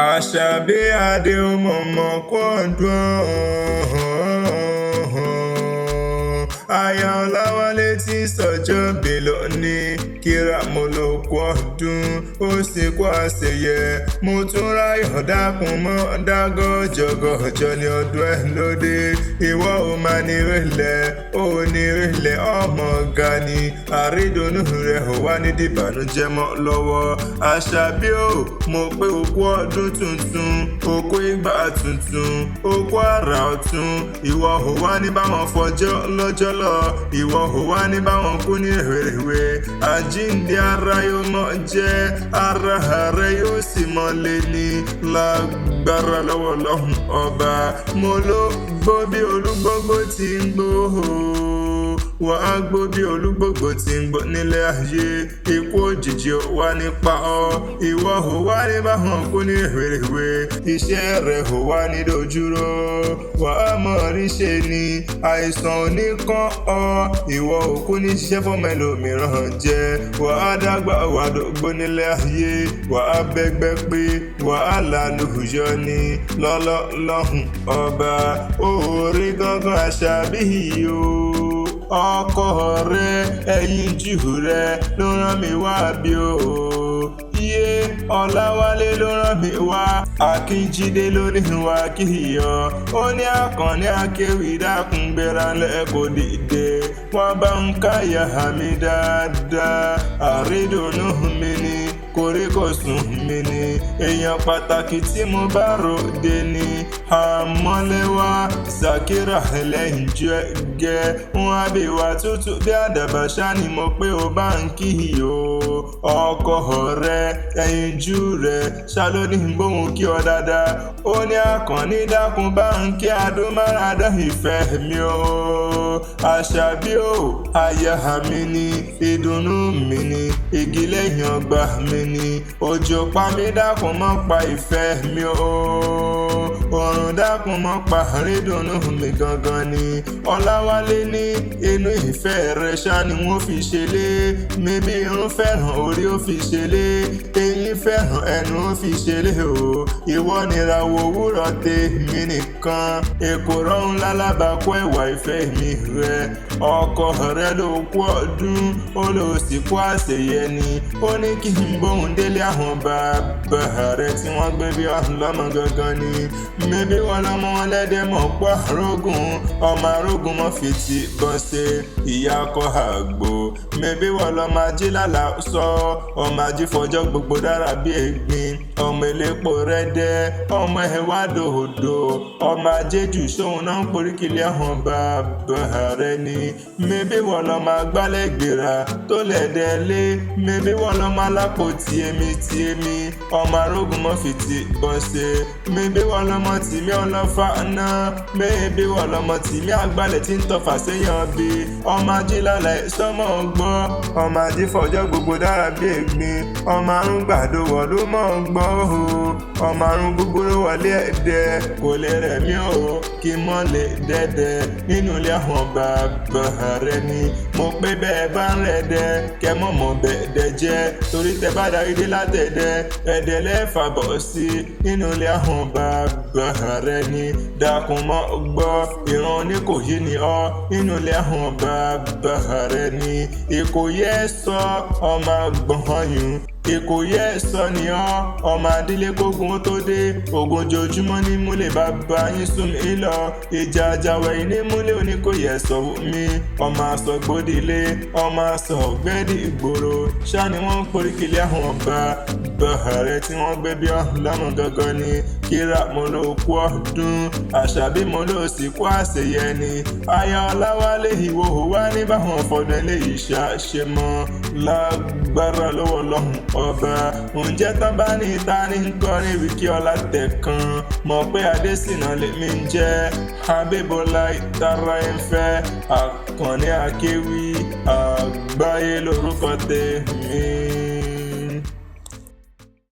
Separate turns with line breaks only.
Àṣàbí adé mọ̀mọ́ kọ́ńdún. Aya Ọláwálé tí sọjọ́ bí lónìí, kíra mo ló kú ọdún, ó sì kú àṣeyẹ. Mo tún ráyọ̀ dákun mọ́ dágọ́jọ́gọ́jọ́ ní ọdún ẹ̀ lóde. Ìwọ ò máa ní rẹ̀lẹ̀, ó ní rẹ̀lẹ̀ ọmọ ga ni. Àrídùnnú rẹ̀ ò wá ní dìbànújẹ́ mọ́ lọ́wọ́. Àṣàbí o, mo pé o kú ọdún tuntun, o kú ìgbà tuntun, o kú àrà ọ̀tun. Ìwọ ò wá ní báwọn fọjọ́ lọ́jọ́ lọ, ìwọ ò wá ní báwọn kú ní rèwerèwe. Àjíǹde ara yóò mọ jẹ́, ara rẹ yóò sì mọ lé ní lágbára lọ́wọ́ Ọlọ́hun ọba. Mo ló gbó bí olúgbógbó ti ń gbó, wà á gbó bí olúgbógbó ti ń gbó nílé ayé. Ikú òjijì ò wá nípa ọ, ìwọ ò wá ní báwọn kú ní rèwerèwe. Iṣẹ́ rẹ̀ ò wá ní dojúró, wà á mọ̀ ríṣe ni àìsàn ò ní kàn ọ́. Ìwọ ò kú ní ṣiṣẹ́ fọ́mọ ẹlòmíràn jẹ, wà á dàgbà wà dógbó nílé ayé. Wà á bẹ́gbẹ́ pé wà á lálùjọ ní lọ́lọ́hun ọba. Orí gángan Àṣàbí o, ọkọ rẹ ẹyinjú rẹ ló rán mi wá bí o. Iye Ọláwálé ló rán mi wá, Akínjídé ló ní wá kíyọ. Ó ní Àkànní Akéwì dákun gbéra lẹ́kọ̀ọ́ dìde, wọ́n bá ń káyà mi dáadáa. Àrídùnnú mi ni, kòríkòsùn mi ni, èèyàn pàtàkì tí mo bá ròde ni. Àmọ́lẹ́wà Zakira ẹlẹ́yinjú ẹgẹ́, wọn á bí wà tútù bí àdàbà ṣá ni mo pé o bá ń kíyọ. Ọkọ rẹ ẹyinjú rẹ ṣá ló ní gbóhùn kí ọ dáadáa. Ó ní Àkànní dákun bá ń kí adúmáradá ìfẹ́ mi o. Àṣàbí o, aya mi ni, ìdùnnú mi ni, igi lẹ́yìn ọgbà mi ni. Òjò pa mí dákun mọ́ pa ìfẹ́ mi o, òrùn dákun mọ́ pa àrídùnnú mi gangan ni. Ọláwálé ní inú ìfẹ́ rẹ ṣá ni wọ́n fi ṣẹlé. Mébí irun fẹ́ràn orí ó fi ṣẹlé, eyín fẹ́ràn ẹnu ó fi ṣẹlé o. Ìwọ nìràwọ̀ òwúrọ̀ tèmi nìkan, èkó rọrùn lálábàákú ẹ̀wà ìfẹ́ mi rẹ. Ọkọ rẹ ló kú ọdún, ó lọ sì kú àṣeyẹ ni. Ó ní kí n bóun délé àwọn bàbá rẹ tí wọ́n gbé bí ọ̀hún lọ́mọ gangan ni. Mébí wọn lọ́mọ ọlẹ́dẹ̀ mọ̀ pọ̀ arógùn, ọmọ arógùn mọ́ fi ti bọ́ ṣe ìyá akọ àgbò. Mébí wọn lọ́mọ ají lálá sọ, ọmọ ají fọjọ́ gbogbo dára bí ẹ̀gbin. Ọmọ elépo rẹ́dẹ́, ọmọ ẹ̀wá dòdò, ọmọ ajéjù sóhun náà ń poríkìlẹ̀ àwọn bàbá rẹ ni. Mébí wọn lọ́mọ agbálẹ́gbèrà tó lẹ̀dẹ̀ lé, mébí wọn lọ́mọ alápò tìẹ̀mí, ọmọ arógùn mọ́ fi ti bọ́ ṣe. Mébí wọn lọ́mọ tìmí ọlọ́fà náà, mébí wọn lọ́mọ tìmí àgbálẹ̀ tí ń tọ́fà séyàn bí. Ọmọ ají lálẹ́ sọ́mọ́ gbọ́, ọmọ ají fọjọ́ gbogbo dára bí ẹ̀gbin. Ọmọ arún gbàdo wọ̀ ló mọ̀ gbọ́ o, ọmọ arún gbogbo wọlé ẹ̀dẹ̀. Kò lè rẹ̀ mí o, kí mọ́ lè dẹ́dẹ̀ nínú ilé àwọn bàbá rẹ ni. Mo pé bẹ́ẹ̀ bá ń rẹ̀ dẹ́, kẹ́ mọ̀ mọ̀ bẹ́ẹ̀ jẹ́, torí tẹ bá darí dé látẹ̀dẹ̀, ẹ̀dẹ̀ lẹ́fà bọ̀ sí nínú ilé àwọn bàbá rẹ ni. Dákun mọ́ gbọ́, ìran Oníkòyí ni ọ́ nínú ilé àwọn bàbá rẹ ni. Ìkòyí ẹ̀ sọ ọmọ gbọ̀nyún, Ìkòyí ẹ̀sọ́ ni ọ́ ọmọ adílé kógun tó dé. Ogun ojoojúmọ́ ní múlẹ̀ bàbá yín sún mi lọ, ìjà àjàwẹ̀ ní múlẹ̀ Oníkòyí ẹ̀sọ́ mi. Ọmọ aṣọ gbòdìlé, ọmọ aṣọ ọ̀gbẹ́dì ìgboro ṣá ni wọ́n ń poríkìlẹ̀ àwọn bàbá rẹ tí wọ́n gbé bí ọ̀hún lọ́mọ gangan ni. Kíra mo ló kú ọdún, Àṣàbí mo ló sì kú àṣeyẹ ni. Aya Ọláwálé ìwọ ò wá ní báwọn fọdún eléyìí ṣàṣe mọ́ lágbára lọ́wọ́ Ọlọ́hun ọba. Ǹjẹ́ tán bá ní ta ní kọrin wíkí ọlá tẹ̀kan, mọ̀ pé Adésínà lèmi ń jẹ́. Abíbọ́lá ìtara ẹ̀fẹ́, Àkànní Akéwì àgbáyé lórúkọ tèmi.